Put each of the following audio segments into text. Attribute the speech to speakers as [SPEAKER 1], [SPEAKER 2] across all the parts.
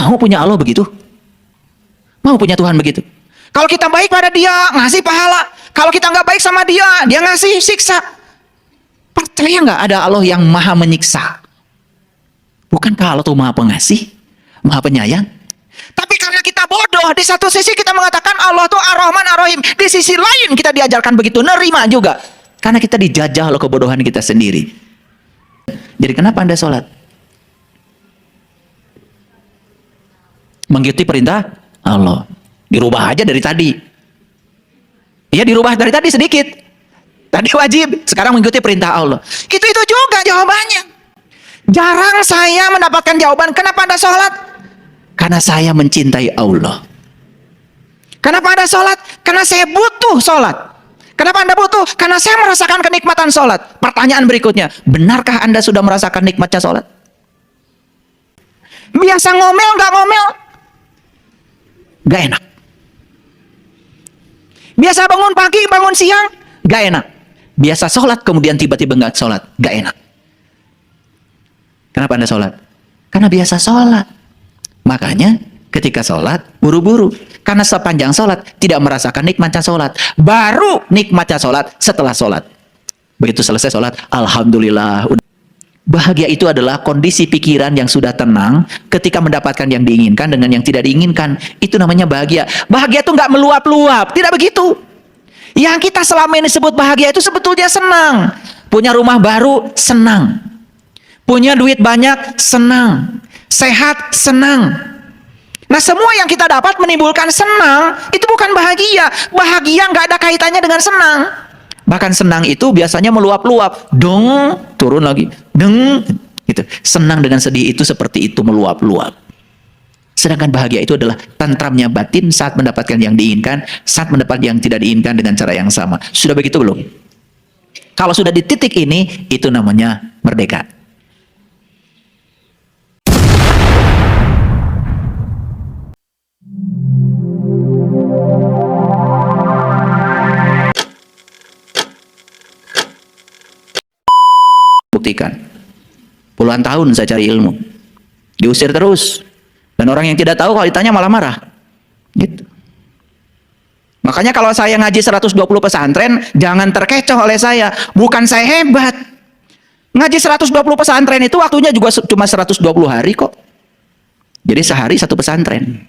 [SPEAKER 1] mau punya Allah begitu? Mau punya Tuhan begitu? Kalau kita baik pada dia, ngasih pahala. Kalau kita nggak baik sama dia, dia ngasih siksa. Percaya nggak ada Allah yang maha menyiksa? Bukankah Allah itu maha pengasih, maha penyayang? Tapi karena kita bodoh, di satu sisi kita mengatakan Allah itu Ar-Rahman Ar-Rahim. Di sisi lain kita diajarkan begitu, nerima juga. Karena kita dijajah oleh kebodohan kita sendiri. Jadi kenapa Anda sholat? Mengikuti perintah Allah. Dirubah aja dari tadi. Ya dirubah dari tadi sedikit. Tadi wajib, sekarang mengikuti perintah Allah. Itu juga jawabannya. Jarang saya mendapatkan jawaban, kenapa Anda sholat? Karena saya mencintai Allah. Kenapa Anda sholat? Karena saya butuh sholat. Kenapa Anda butuh? Karena saya merasakan kenikmatan sholat. Pertanyaan berikutnya, benarkah Anda sudah merasakan nikmatnya sholat? Biasa ngomel, nggak ngomel? Gak enak. Biasa bangun pagi, bangun siang, gak enak. Biasa sholat, kemudian tiba-tiba gak sholat, gak enak. Kenapa Anda sholat? Karena biasa sholat. Makanya ketika sholat, buru-buru. Karena sepanjang sholat, tidak merasakan nikmatnya sholat. Baru nikmatnya sholat setelah sholat. Begitu selesai sholat, Alhamdulillah. Bahagia itu adalah kondisi pikiran yang sudah tenang ketika mendapatkan yang diinginkan dengan yang tidak diinginkan. Itu namanya bahagia. Bahagia itu nggak meluap-luap. Tidak begitu. Yang kita selama ini sebut bahagia itu sebetulnya senang. Punya rumah baru, senang. Punya duit banyak, senang. Sehat, senang. Nah semua yang kita dapat menimbulkan senang, itu bukan bahagia. Bahagia nggak ada kaitannya dengan senang. Bahkan senang itu biasanya meluap-luap, dong, turun lagi, deng, gitu. Senang dengan sedih itu seperti itu, meluap-luap. Sedangkan bahagia itu adalah tentramnya batin saat mendapatkan yang diinginkan, saat mendapat yang tidak diinginkan dengan cara yang sama. Sudah begitu belum? Kalau sudah di titik ini, itu namanya merdeka. Buktikan. Puluhan tahun saya cari ilmu. Diusir terus. Dan orang yang tidak tahu kalau ditanya malah marah. Gitu. Makanya kalau saya ngaji 120 pesantren, jangan terkecoh oleh saya. Bukan saya hebat. Ngaji 120 pesantren itu waktunya juga cuma 120 hari kok. Jadi sehari satu pesantren.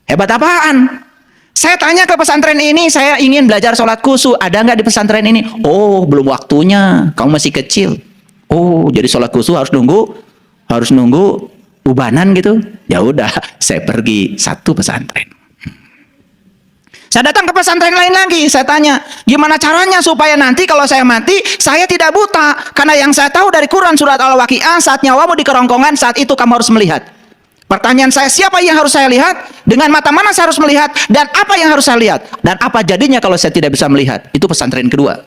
[SPEAKER 1] Hebat apaan? Saya tanya ke pesantren ini, saya ingin belajar sholat khusyuk. Ada nggak di pesantren ini? Oh, belum waktunya. Kamu masih kecil. Oh, jadi sholat khusyuk harus nunggu ubanan gitu. Ya udah, saya pergi satu pesantren. Saya datang ke pesantren lain lagi. Saya tanya, gimana caranya supaya nanti kalau saya mati, saya tidak buta? Karena yang saya tahu dari Quran surat Al-Waqiah, saat nyawamu di kerongkongan, saat itu kamu harus melihat. Pertanyaan saya, siapa yang harus saya lihat? Dengan mata mana saya harus melihat? Dan apa yang harus saya lihat? Dan apa jadinya kalau saya tidak bisa melihat? Itu pesantren kedua.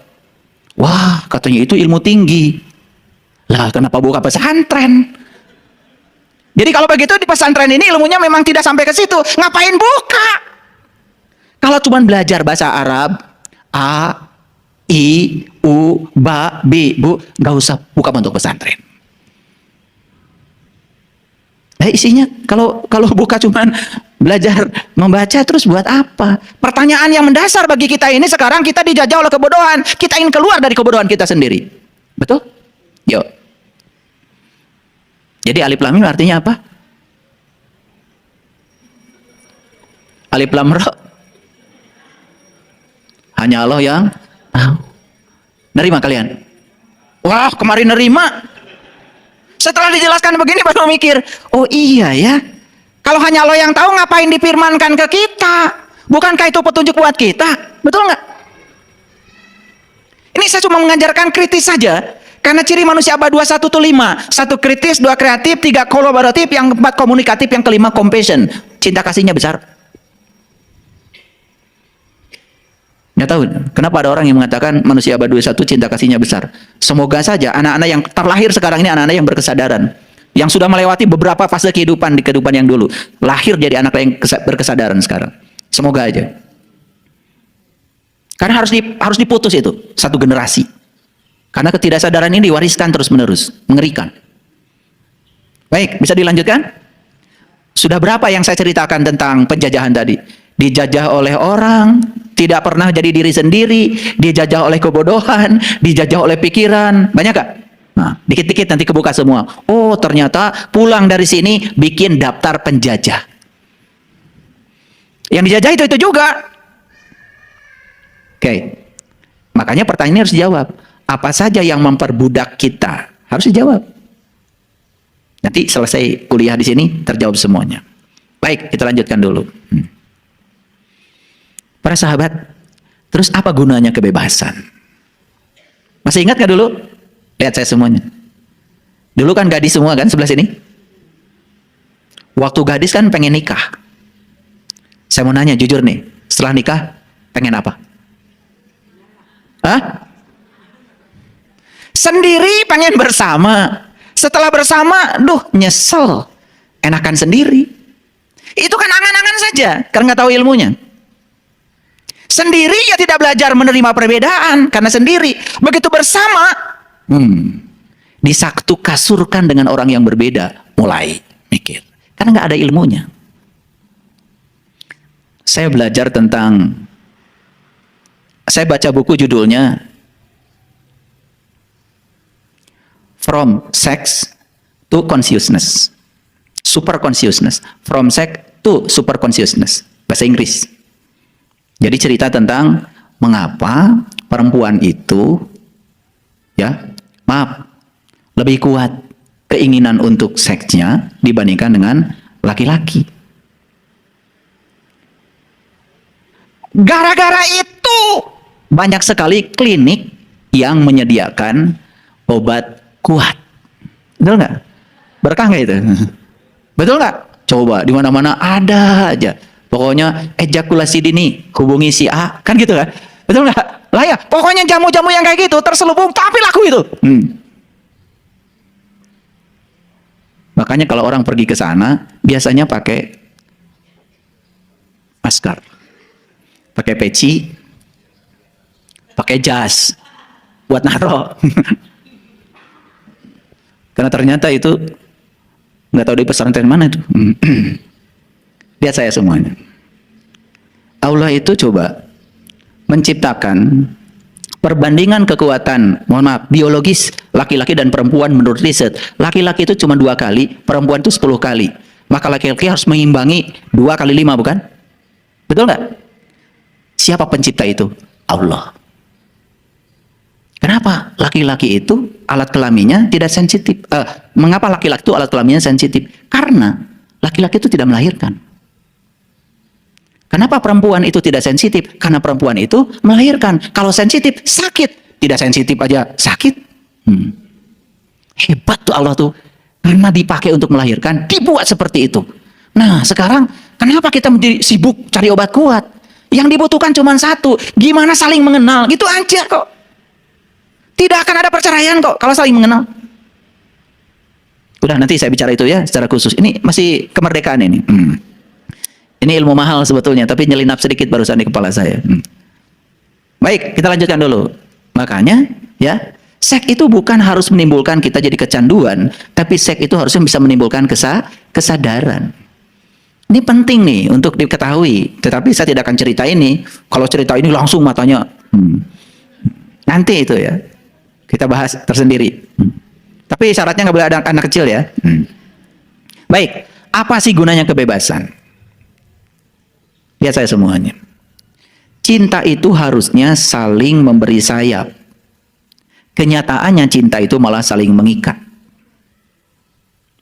[SPEAKER 1] Wah, katanya itu ilmu tinggi. Lah, kenapa buka pesantren? Jadi kalau begitu di pesantren ini ilmunya memang tidak sampai ke situ. Ngapain buka? Kalau cuma belajar bahasa Arab, A, I, U, Ba, Bi, Bu, nggak usah buka bentuk pesantren. Isinya kalau buka cuman belajar membaca terus buat apa? Pertanyaan yang mendasar bagi kita ini sekarang kita dijajah oleh kebodohan. Kita ingin keluar dari kebodohan kita sendiri. Betul? Yuk. Jadi alif lam mim artinya apa? Alif lam ra. Hanya Allah yang tahu. Nerima kalian? Wah, kemarin nerima. Setelah dijelaskan begini baru mikir, oh iya ya. Kalau hanya Allah yang tahu, ngapain difirmankan ke kita? Bukankah itu petunjuk buat kita? Betul nggak? Ini saya cuma mengajarkan kritis saja. Karena ciri manusia abad 21 itu 5. 1 kritis, 2 kreatif, 3 kolaboratif, yang 4 komunikatif, yang kelima compassion. Cinta kasihnya besar. Nggak tahu kenapa ada orang yang mengatakan manusia abad 21 cinta kasihnya besar. Semoga saja anak-anak yang terlahir sekarang ini anak-anak yang berkesadaran, yang sudah melewati beberapa fase kehidupan di kehidupan yang dulu, lahir jadi anak yang berkesadaran sekarang. Semoga aja. Karena harus diputus itu satu generasi. Karena ketidaksadaran ini diwariskan terus-menerus, mengerikan. Baik, bisa dilanjutkan? Sudah berapa yang saya ceritakan tentang penjajahan tadi? Dijajah oleh orang, tidak pernah jadi diri sendiri, dijajah oleh kebodohan, dijajah oleh pikiran. Banyak gak? Nah, dikit-dikit nanti kebuka semua. Oh, ternyata pulang dari sini bikin daftar penjajah. Yang dijajah itu juga. Oke. Makanya pertanyaannya harus dijawab. Apa saja yang memperbudak kita? Harus dijawab. Nanti selesai kuliah di sini terjawab semuanya. Baik, kita lanjutkan dulu. Para sahabat, terus apa gunanya kebebasan? Masih ingat gak dulu? Lihat saya semuanya. Dulu kan gadis semua kan sebelah sini. Waktu gadis kan pengen nikah. Saya mau nanya jujur nih, setelah nikah pengen apa? Hah? Sendiri pengen bersama. Setelah bersama, nyesel. Enakan sendiri. Itu kan angan-angan saja, karena nggak tahu ilmunya. Sendiri ya tidak belajar menerima perbedaan, karena sendiri. Begitu bersama, disaktu kasurkan dengan orang yang berbeda, mulai mikir. Karena nggak ada ilmunya. Saya belajar tentang, saya baca buku judulnya From Sex to Consciousness. Super Consciousness. From Sex to Super Consciousness. Bahasa Inggris. Jadi cerita tentang mengapa perempuan itu, lebih kuat keinginan untuk seksnya dibandingkan dengan laki-laki. Gara-gara itu banyak sekali klinik yang menyediakan obat kuat. Betul nggak? Berkah nggak itu? Betul nggak? Coba di mana-mana ada aja. Pokoknya ejakulasi dini, hubungi si A, kan gitu kan? Betul nggak? Lah ya, pokoknya jamu-jamu yang kayak gitu terselubung tapi laku itu. Makanya kalau orang pergi ke sana biasanya pakai masker, pakai peci, pakai jas buat naro. Karena ternyata itu nggak tahu di pesantren mana itu. Lihat saya semuanya. Allah itu coba menciptakan perbandingan kekuatan, biologis laki-laki dan perempuan menurut riset. Laki-laki itu cuma 2 kali, perempuan itu 10 kali. Maka laki-laki harus mengimbangi 2 kali 5, bukan? Betul nggak? Siapa pencipta itu? Allah. Kenapa laki-laki itu alat kelaminnya tidak sensitif? Mengapa laki-laki itu alat kelaminnya sensitif? Karena laki-laki itu tidak melahirkan. Kenapa perempuan itu tidak sensitif? Karena perempuan itu melahirkan. Kalau sensitif, sakit. Tidak sensitif aja sakit. Hebat tuh Allah tuh. Karena dipakai untuk melahirkan, dibuat seperti itu. Nah, sekarang kenapa kita menjadi sibuk cari obat kuat? Yang dibutuhkan cuma satu. Gimana saling mengenal? Gitu aja kok. Tidak akan ada perceraian kok kalau saling mengenal. Udah, nanti saya bicara itu ya secara khusus. Ini masih kemerdekaan ini. Ini ilmu mahal sebetulnya, tapi nyelinap sedikit barusan di kepala saya. Baik, kita lanjutkan dulu. Makanya, seks itu bukan harus menimbulkan kita jadi kecanduan, tapi seks itu harusnya bisa menimbulkan kesadaran. Ini penting nih untuk diketahui. Tetapi saya tidak akan cerita ini. Kalau cerita ini langsung matanya. Nanti itu ya. Kita bahas tersendiri. Tapi syaratnya nggak boleh ada anak kecil ya. Baik, apa sih gunanya kebebasan? Lihat saya semuanya. Cinta itu harusnya saling memberi sayap. Kenyataannya cinta itu malah saling mengikat.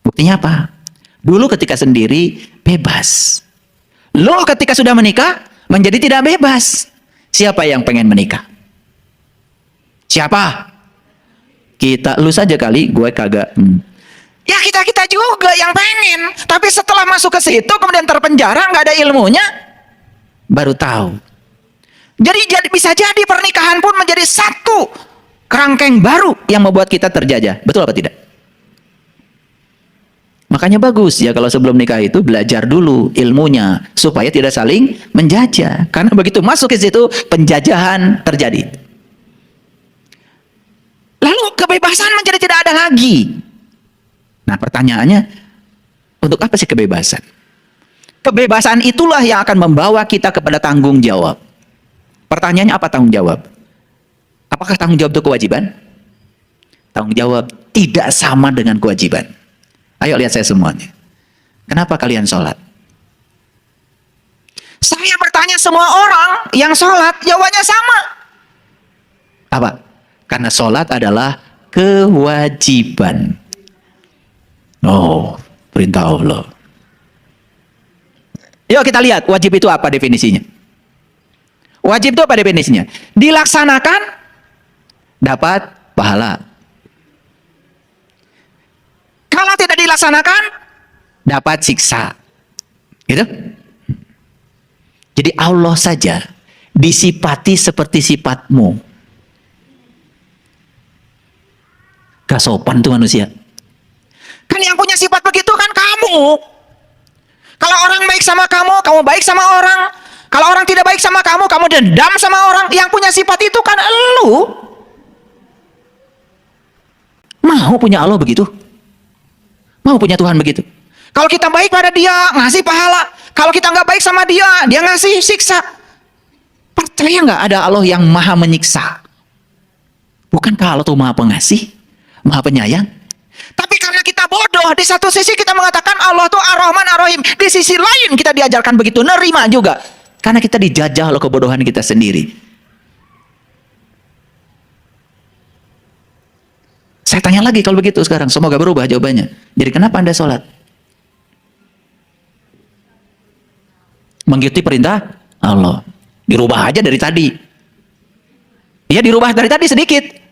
[SPEAKER 1] Buktinya apa? Dulu ketika sendiri bebas. Lo ketika sudah menikah menjadi tidak bebas. Siapa yang pengen menikah? Siapa? Kita, lu saja kali, gue kagak. Ya kita juga yang pengen. Tapi setelah masuk ke situ kemudian terpenjara, nggak ada ilmunya, baru tahu. Jadi bisa jadi pernikahan pun menjadi satu kerangkeng baru yang membuat kita terjajah. Betul apa tidak? Makanya bagus ya kalau sebelum nikah itu belajar dulu ilmunya supaya tidak saling menjajah. Karena begitu masuk ke situ penjajahan terjadi. Lalu kebebasan menjadi tidak ada lagi. Nah pertanyaannya, untuk apa sih kebebasan? Kebebasan itulah yang akan membawa kita kepada tanggung jawab. Pertanyaannya apa tanggung jawab? Apakah tanggung jawab itu kewajiban? Tanggung jawab tidak sama dengan kewajiban. Ayo lihat saya semuanya. Kenapa kalian sholat? Saya bertanya semua orang yang sholat, jawabannya sama. Apa? Karena sholat adalah kewajiban. Oh, perintah Allah. Yuk kita lihat wajib itu apa definisinya. Wajib itu apa definisinya? Dilaksanakan dapat pahala. Kalau tidak dilaksanakan dapat siksa. Gitu? Jadi Allah saja disifati seperti sifatmu. Gak sopan tuh manusia. Kan yang punya sifat begitu kan kamu. Kalau orang baik sama kamu, kamu baik sama orang. Kalau orang tidak baik sama kamu, kamu dendam sama orang. Yang punya sifat itu kan elu. Mau punya Allah begitu? Mau punya Tuhan begitu? Kalau kita baik pada dia, ngasih pahala. Kalau kita nggak baik sama dia, dia ngasih siksa. Percaya nggak ada Allah yang maha menyiksa? Bukankah Allah itu maha pengasih? Maha penyayang? Tapi karena kita bodoh, di satu sisi kita mengatakan Allah itu Ar-Rahman Ar-Rahim. Di sisi lain kita diajarkan begitu, nerima juga. Karena kita dijajah oleh kebodohan kita sendiri. Saya tanya lagi kalau begitu sekarang, semoga berubah jawabannya. Jadi kenapa Anda sholat? Mengikuti perintah Allah. Dirubah aja dari tadi. Iya dirubah dari tadi sedikit.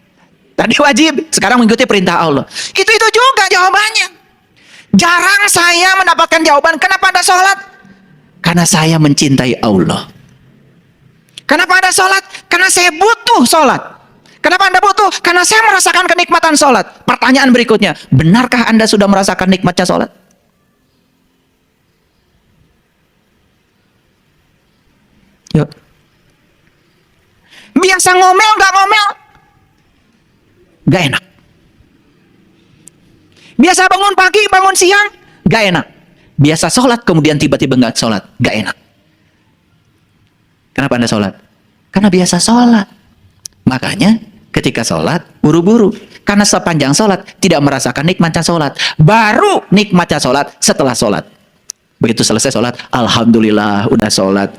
[SPEAKER 1] Tadi wajib, sekarang mengikuti perintah Allah. Itu juga jawabannya. Jarang saya mendapatkan jawaban, kenapa Anda sholat? Karena saya mencintai Allah. Kenapa Anda sholat? Karena saya butuh sholat. Kenapa Anda butuh? Karena saya merasakan kenikmatan sholat. Pertanyaan berikutnya, benarkah Anda sudah merasakan nikmatnya sholat? Yuk. Biasa ngomel, nggak ngomel? Gak enak. Biasa bangun pagi, bangun siang, gak enak. Biasa sholat, kemudian tiba-tiba gak sholat, gak enak. Kenapa Anda sholat? Karena biasa sholat. Makanya ketika sholat, buru-buru. Karena sepanjang sholat, tidak merasakan nikmatnya sholat. Baru nikmatnya sholat setelah sholat. Begitu selesai sholat, alhamdulillah udah sholat.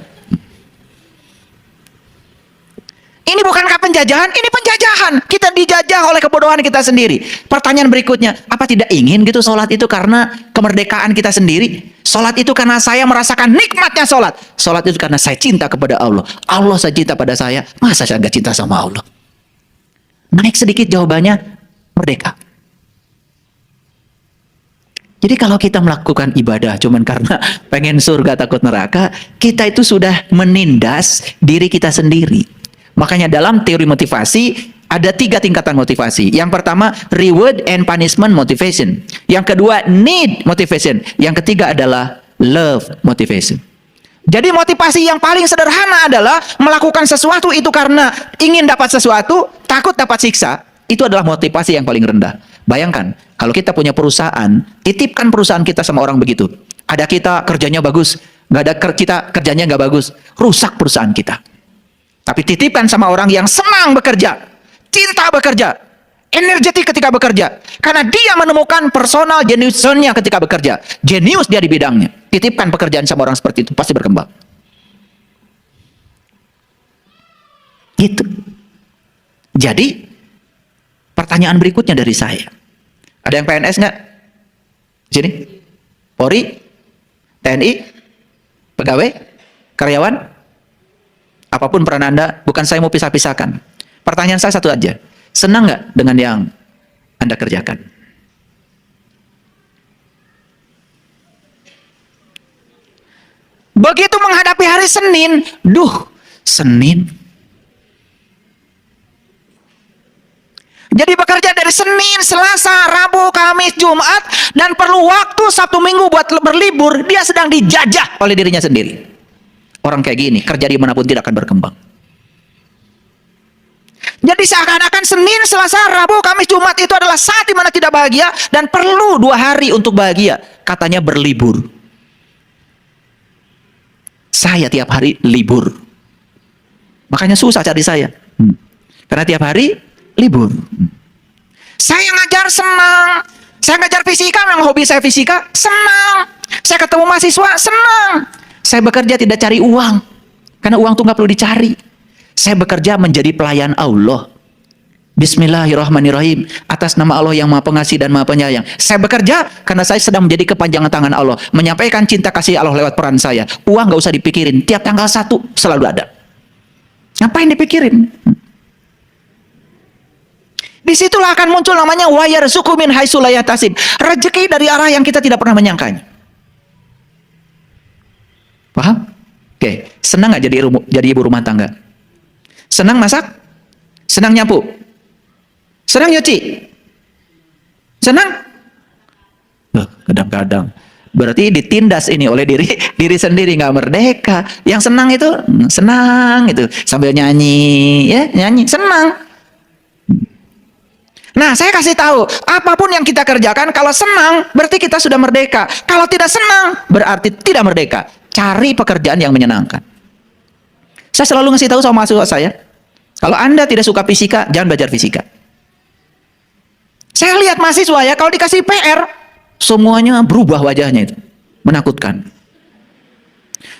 [SPEAKER 1] Ini bukankah penjajahan? Ini penjajahan. Kita dijajah oleh kebodohan kita sendiri. Pertanyaan berikutnya, apa tidak ingin gitu sholat itu karena kemerdekaan kita sendiri? Sholat itu karena saya merasakan nikmatnya sholat. Sholat itu karena saya cinta kepada Allah. Allah saya cinta pada saya, masa saya nggak cinta sama Allah? Naik sedikit jawabannya, merdeka. Jadi kalau kita melakukan ibadah cuman karena pengen surga takut neraka, kita itu sudah menindas diri kita sendiri. Makanya dalam teori motivasi ada 3 tingkatan motivasi. Yang pertama reward and punishment motivation. Yang kedua need motivation. Yang ketiga adalah love motivation. Jadi motivasi yang paling sederhana adalah melakukan sesuatu itu karena ingin dapat sesuatu, takut dapat siksa. Itu adalah motivasi yang paling rendah. Bayangkan kalau kita punya perusahaan, titipkan perusahaan kita sama orang begitu. Ada kita kerjanya bagus, nggak ada kita kerjanya nggak bagus, rusak perusahaan kita. Tapi titipkan sama orang yang senang bekerja, cinta bekerja, energetik ketika bekerja. Karena dia menemukan personal jeniusnya ketika bekerja. Jenius dia di bidangnya. Titipkan pekerjaan sama orang seperti itu, pasti berkembang. Gitu. Jadi, pertanyaan berikutnya dari saya. Ada yang PNS nggak? Sini? Polri? TNI? Pegawai? Karyawan? Apapun peran Anda, bukan saya mau pisah-pisahkan. Pertanyaan saya satu aja. Senang nggak dengan yang Anda kerjakan? Begitu menghadapi hari Senin, Senin. Jadi bekerja dari Senin, Selasa, Rabu, Kamis, Jumat, dan perlu waktu Sabtu Minggu buat berlibur, dia sedang dijajah oleh dirinya sendiri. Orang kayak gini, kerja dimanapun tidak akan berkembang. Jadi seakan-akan Senin, Selasa, Rabu, Kamis, Jumat itu adalah saat dimana tidak bahagia dan perlu 2 hari untuk bahagia. Katanya berlibur. Saya tiap hari libur. Makanya susah cari saya. Karena tiap hari libur. Saya ngajar senang. Saya ngajar fisika, memang hobi saya fisika, senang. Saya ketemu mahasiswa, senang. Saya bekerja tidak cari uang. Karena uang itu nggak perlu dicari. Saya bekerja menjadi pelayan Allah. Bismillahirrahmanirrahim. Atas nama Allah yang Maha Pengasih dan Maha Penyayang. Saya bekerja karena saya sedang menjadi kepanjangan tangan Allah. Menyampaikan cinta kasih Allah lewat peran saya. Uang nggak usah dipikirin. Tiap tanggal 1 selalu ada. Ngapain dipikirin? Disitulah akan muncul namanya wa yarzuqu min haitsu la yahtasib. Rezeki dari arah yang kita tidak pernah menyangkanya. Paham? Oke, senang nggak jadi ibu rumah tangga? Senang masak? Senang nyapu? Senang nyuci? Senang? Kadang-kadang. Berarti ditindas ini oleh diri sendiri, nggak merdeka. Yang senang itu senang itu sambil nyanyi, ya nyanyi senang. Nah, saya kasih tahu, apapun yang kita kerjakan, kalau senang, berarti kita sudah merdeka. Kalau tidak senang, berarti tidak merdeka. Cari pekerjaan yang menyenangkan. Saya selalu ngasih tahu sama mahasiswa saya, kalau Anda tidak suka fisika, jangan belajar fisika. Saya lihat mahasiswa ya, kalau dikasih PR, semuanya berubah wajahnya itu. Menakutkan.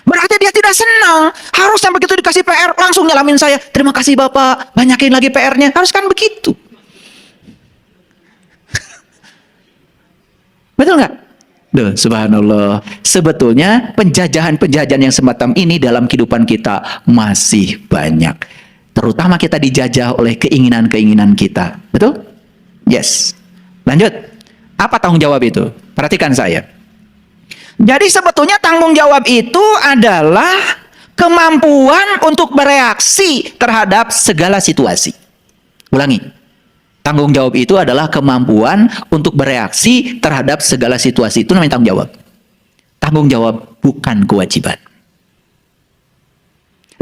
[SPEAKER 1] Berarti dia tidak senang. Harusnya begitu dikasih PR, langsung nyalamin saya. Terima kasih Bapak, banyakin lagi PR-nya. Harus kan begitu. Betul nggak? Duh, subhanallah. Sebetulnya penjajahan-penjajahan yang semacam ini dalam kehidupan kita masih banyak. Terutama kita dijajah oleh keinginan-keinginan kita. Betul? Yes. Lanjut. Apa tanggung jawab itu? Perhatikan saya. Jadi sebetulnya tanggung jawab itu adalah kemampuan untuk bereaksi terhadap segala situasi. Ulangi. Tanggung jawab itu adalah kemampuan untuk bereaksi terhadap segala situasi. Itu namanya tanggung jawab. Tanggung jawab bukan kewajiban.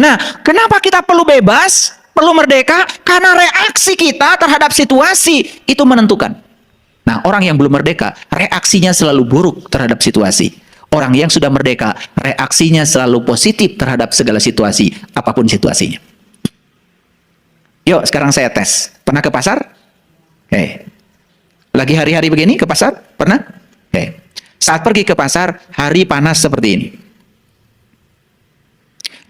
[SPEAKER 1] Nah, kenapa kita perlu bebas, perlu merdeka? Karena reaksi kita terhadap situasi itu menentukan. Nah, orang yang belum merdeka, reaksinya selalu buruk terhadap situasi. Orang yang sudah merdeka, reaksinya selalu positif terhadap segala situasi, apapun situasinya. Yuk, sekarang saya tes. Pernah ke pasar? Lagi hari-hari begini ke pasar? Pernah? Saat pergi ke pasar, hari panas seperti ini.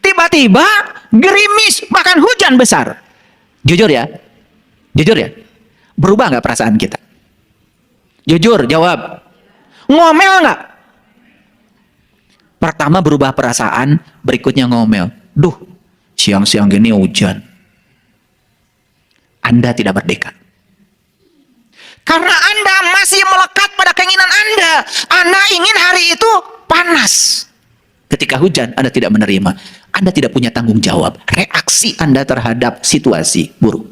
[SPEAKER 1] Tiba-tiba gerimis, bahkan hujan besar. Jujur ya? Berubah nggak perasaan kita? Jujur, jawab. Ngomel nggak? Pertama berubah perasaan, berikutnya ngomel. Duh, siang-siang gini hujan. Anda tidak merdeka. Karena Anda masih melekat pada keinginan Anda. Anda ingin hari itu panas. Ketika hujan, Anda tidak menerima. Anda tidak punya tanggung jawab. Reaksi Anda terhadap situasi buruk.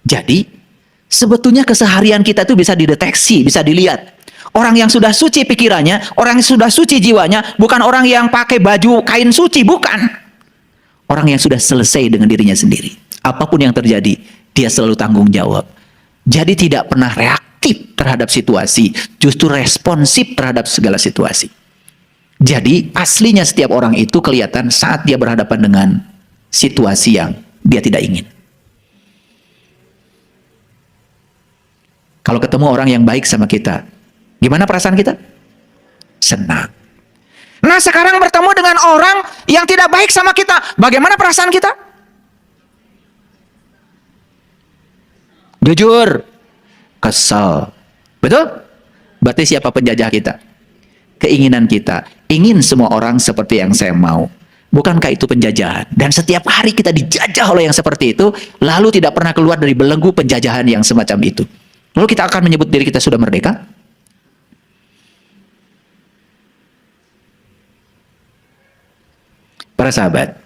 [SPEAKER 1] Jadi, sebetulnya keseharian kita itu bisa dideteksi, bisa dilihat. Orang yang sudah suci pikirannya, orang yang sudah suci jiwanya, bukan orang yang pakai baju kain suci, bukan. Orang yang sudah selesai dengan dirinya sendiri. Apapun yang terjadi, dia selalu tanggung jawab. Jadi tidak pernah reaktif terhadap situasi, justru responsif terhadap segala situasi. Jadi aslinya setiap orang itu kelihatan saat dia berhadapan dengan situasi yang dia tidak ingin. Kalau ketemu orang yang baik sama kita, gimana perasaan kita? Senang. Nah, sekarang bertemu dengan orang yang tidak baik sama kita, bagaimana perasaan kita? Jujur, kesal. Betul? Berarti siapa penjajah kita? Keinginan kita. Ingin semua orang seperti yang saya mau. Bukankah itu penjajahan? Dan setiap hari kita dijajah oleh yang seperti itu, lalu tidak pernah keluar dari belenggu penjajahan yang semacam itu. Lalu kita akan menyebut diri kita sudah merdeka? Para sahabat,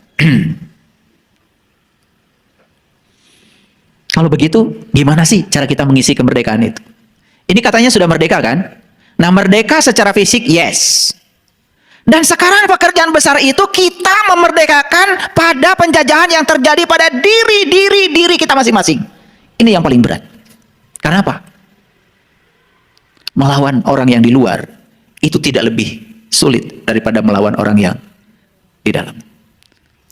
[SPEAKER 1] kalau begitu, gimana sih cara kita mengisi kemerdekaan itu? Ini katanya sudah merdeka kan? Nah, merdeka secara fisik, yes. Dan sekarang pekerjaan besar itu kita memerdekakan pada penjajahan yang terjadi pada diri kita masing-masing. Ini yang paling berat. Karena apa? Melawan orang yang di luar. itu tidak lebih sulit daripada melawan orang yang di dalam.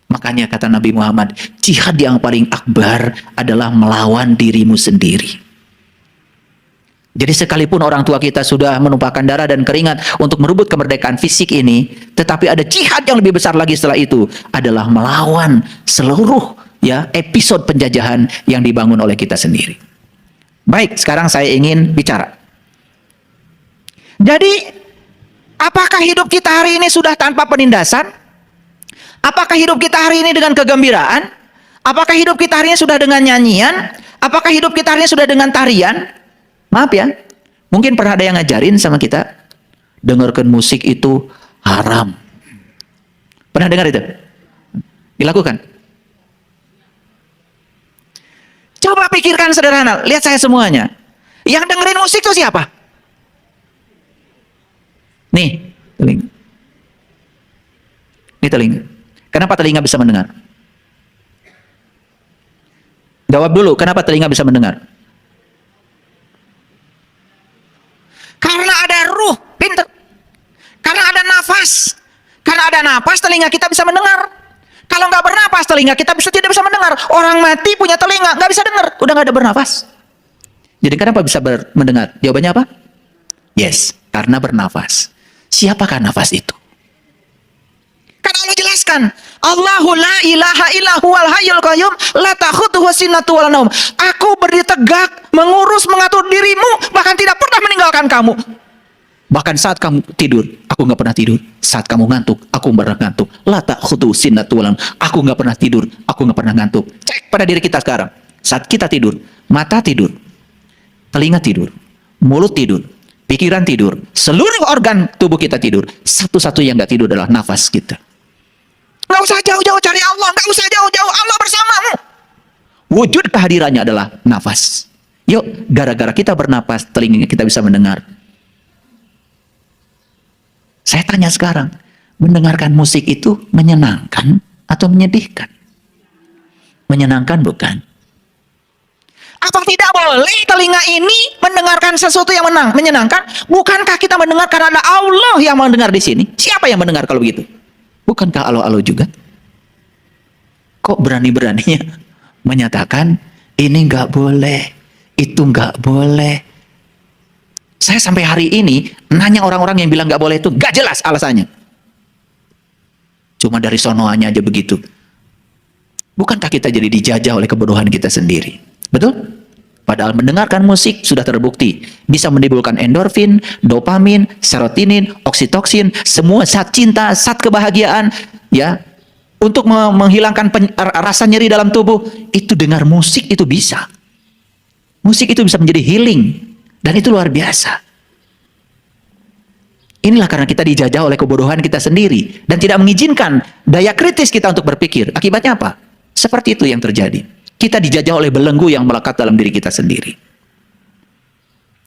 [SPEAKER 1] Makanya kata Nabi Muhammad, jihad yang paling akbar adalah melawan dirimu sendiri. Jadi sekalipun orang tua kita sudah menumpahkan darah dan keringat untuk merebut kemerdekaan fisik ini, tetapi ada jihad yang lebih besar lagi setelah itu, adalah melawan seluruh episode penjajahan yang dibangun oleh kita sendiri. Baik, sekarang saya ingin bicara. Jadi, apakah hidup kita hari ini sudah tanpa penindasan? Apakah hidup kita hari ini dengan kegembiraan? Apakah hidup kita hari ini sudah dengan nyanyian? Apakah hidup kita hari ini sudah dengan tarian? Maaf ya, mungkin pernah ada yang ngajarin sama kita, dengarkan musik itu haram. Pernah dengar itu? Dilakukan? Coba pikirkan sederhana, lihat saya semuanya. Yang dengerin musik itu siapa? Nih, telinga. Ini telinga. Kenapa telinga bisa mendengar? Jawab dulu, kenapa telinga bisa mendengar? Karena ada ruh, pinter. Karena ada nafas. Karena ada nafas, telinga kita bisa mendengar. Kalau nggak bernapas, telinga kita tidak bisa mendengar. Orang mati punya telinga, nggak bisa dengar. Udah nggak ada bernafas. Jadi kenapa bisa mendengar? Jawabannya apa? Yes, karena bernafas. Siapakah nafas itu? Kan Allah jelaskan, Allahu la ilaha illa huwal hayyul qayyum la ta'khudhuhu sinatun wala naum. Aku berdiri tegak, mengurus, mengatur dirimu, bahkan tidak pernah meninggalkan kamu. Bahkan saat kamu tidur, aku nggak pernah tidur. Saat kamu ngantuk, aku nggak pernah ngantuk. La ta'khudhuhu sinatun wala naum. Aku nggak pernah tidur, aku nggak pernah ngantuk. Cek pada diri kita sekarang. Saat kita tidur, mata tidur, telinga tidur, mulut tidur, pikiran tidur, seluruh organ tubuh kita tidur. Satu-satu yang nggak tidur adalah nafas kita. Nggak usah jauh-jauh cari Allah, nggak usah jauh-jauh, Allah bersamamu. Wujud kehadirannya adalah nafas. Yuk, gara-gara kita bernapas, telinga kita bisa mendengar. Saya tanya sekarang, mendengarkan musik itu menyenangkan atau menyedihkan? Menyenangkan bukan? Apa tidak boleh telinga ini mendengarkan sesuatu yang menyenangkan? Bukankah kita mendengar karena ada Allah yang mendengar di sini? Siapa yang mendengar kalau begitu? Bukankah alo-alo juga? Kok berani-beraninya menyatakan ini nggak boleh, itu nggak boleh? Saya sampai hari ini nanya orang-orang yang bilang nggak boleh itu nggak jelas alasannya. Cuma dari sonoannya aja begitu. Bukankah kita jadi dijajah oleh kebodohan kita sendiri? Betul? Padahal mendengarkan musik sudah terbukti bisa menimbulkan endorfin, dopamin, serotonin, oksitoksin, semua zat cinta, zat kebahagiaan, ya, untuk menghilangkan rasa nyeri dalam tubuh. Itu dengar musik itu bisa. Musik itu bisa menjadi healing dan itu luar biasa. Inilah karena kita dijajah oleh kebodohan kita sendiri dan tidak mengizinkan daya kritis kita untuk berpikir. Akibatnya apa? Seperti itu yang terjadi. Kita dijajah oleh belenggu yang melekat dalam diri kita sendiri.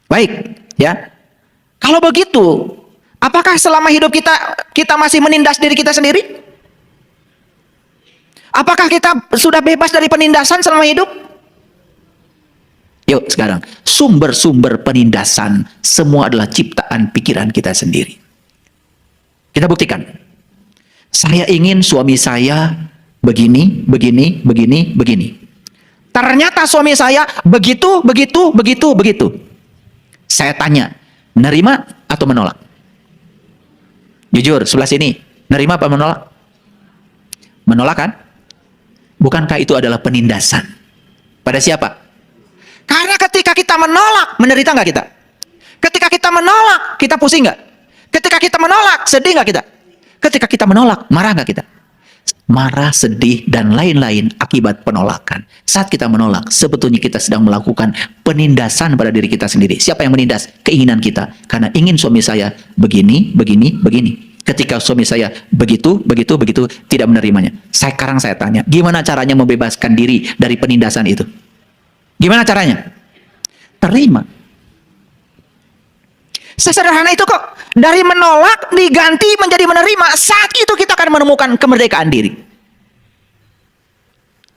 [SPEAKER 1] Baik, ya. Kalau begitu, apakah selama hidup kita masih menindas diri kita sendiri? Apakah kita sudah bebas dari penindasan selama hidup? Yuk sekarang, sumber-sumber penindasan semua adalah ciptaan pikiran kita sendiri. Kita buktikan. Saya ingin suami saya begini, begini, begini, begini. Ternyata suami saya begitu, begitu, begitu, begitu. Saya tanya, nerima atau menolak? Jujur, sebelah sini, nerima apa menolak? Menolak kan? Bukankah itu adalah penindasan? Pada siapa? Karena ketika kita menolak, menderita nggak kita? Ketika kita menolak, kita pusing nggak? Ketika kita menolak, sedih nggak kita? Ketika kita menolak, marah nggak kita? Marah, sedih, dan lain-lain akibat penolakan. Saat kita menolak, sebetulnya kita sedang melakukan penindasan pada diri kita sendiri. Siapa yang menindas? Keinginan kita. Karena ingin suami saya begini, begini, begini. Ketika suami saya begitu, begitu, begitu, tidak menerimanya. Sekarang saya tanya, gimana caranya membebaskan diri dari penindasan itu? Gimana caranya? Terima. Sesederhana itu kok. Dari menolak diganti menjadi menerima. Saat itu kita akan menemukan kemerdekaan diri.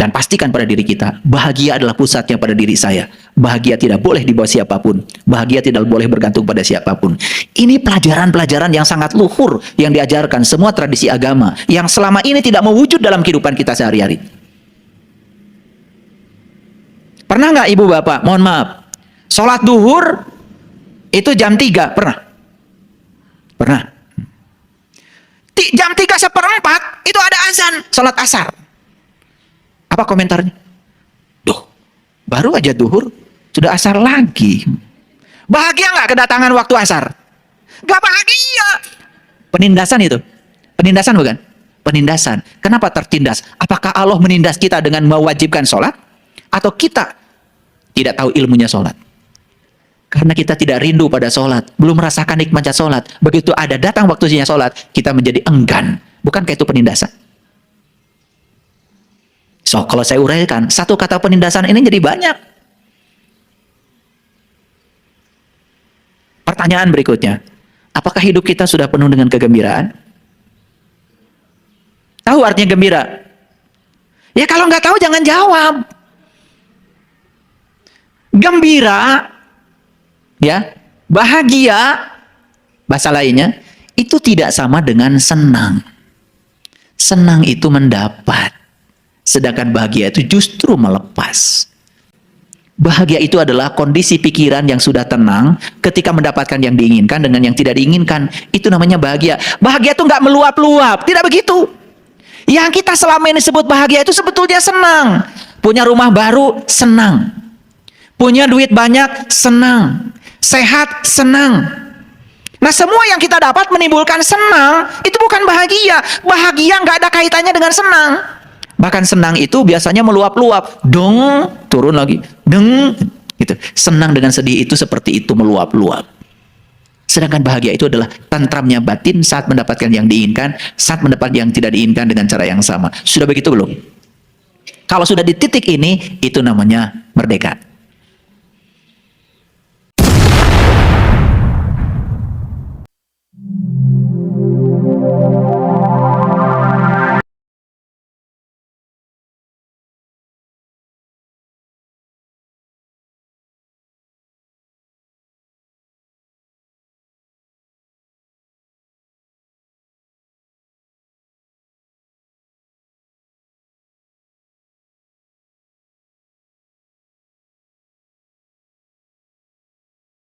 [SPEAKER 1] Dan pastikan pada diri kita, bahagia adalah pusatnya pada diri saya. Bahagia tidak boleh dibawa siapapun. Bahagia tidak boleh bergantung pada siapapun. Ini pelajaran-pelajaran yang sangat luhur yang diajarkan semua tradisi agama yang selama ini tidak mewujud dalam kehidupan kita sehari-hari. Pernah nggak ibu bapak, mohon maaf, sholat duhur itu jam 3, pernah? Pernah. Jam 3:04 itu ada azan, sholat asar. Apa komentarnya? Duh, baru aja duhur, sudah asar lagi. Bahagia nggak kedatangan waktu asar? Nggak bahagia. Penindasan itu. Penindasan bukan? Penindasan. Kenapa tertindas? Apakah Allah menindas kita dengan mewajibkan sholat? Atau kita tidak tahu ilmunya sholat? Karena kita tidak rindu pada sholat. Belum merasakan nikmatnya sholat. Begitu ada datang waktunya sholat, kita menjadi enggan. Bukankah itu penindasan? So, kalau saya uraikan, satu kata penindasan ini jadi banyak. Pertanyaan berikutnya, apakah hidup kita sudah penuh dengan kegembiraan? Tahu artinya gembira? Ya kalau nggak tahu jangan jawab. Gembira, ya, bahagia, bahasa lainnya, itu tidak sama dengan senang. Senang itu mendapat. Sedangkan bahagia itu justru melepas. Bahagia itu adalah kondisi pikiran yang sudah tenang ketika mendapatkan yang diinginkan dengan yang tidak diinginkan. Itu namanya bahagia. Bahagia itu nggak meluap-luap. Tidak begitu. Yang kita selama ini sebut bahagia itu sebetulnya senang. Punya rumah baru, senang. Punya duit banyak, senang. Sehat, senang. Nah semua yang kita dapat menimbulkan senang, itu bukan bahagia. Bahagia nggak ada kaitannya dengan senang. Bahkan senang itu biasanya meluap-luap, dong, turun lagi, deng, gitu. Senang dengan sedih itu seperti itu, meluap-luap. Sedangkan bahagia itu adalah tentramnya batin saat mendapatkan yang diinginkan, saat mendapat yang tidak diinginkan dengan cara yang sama. Sudah begitu belum? Kalau sudah di titik ini, itu namanya merdeka.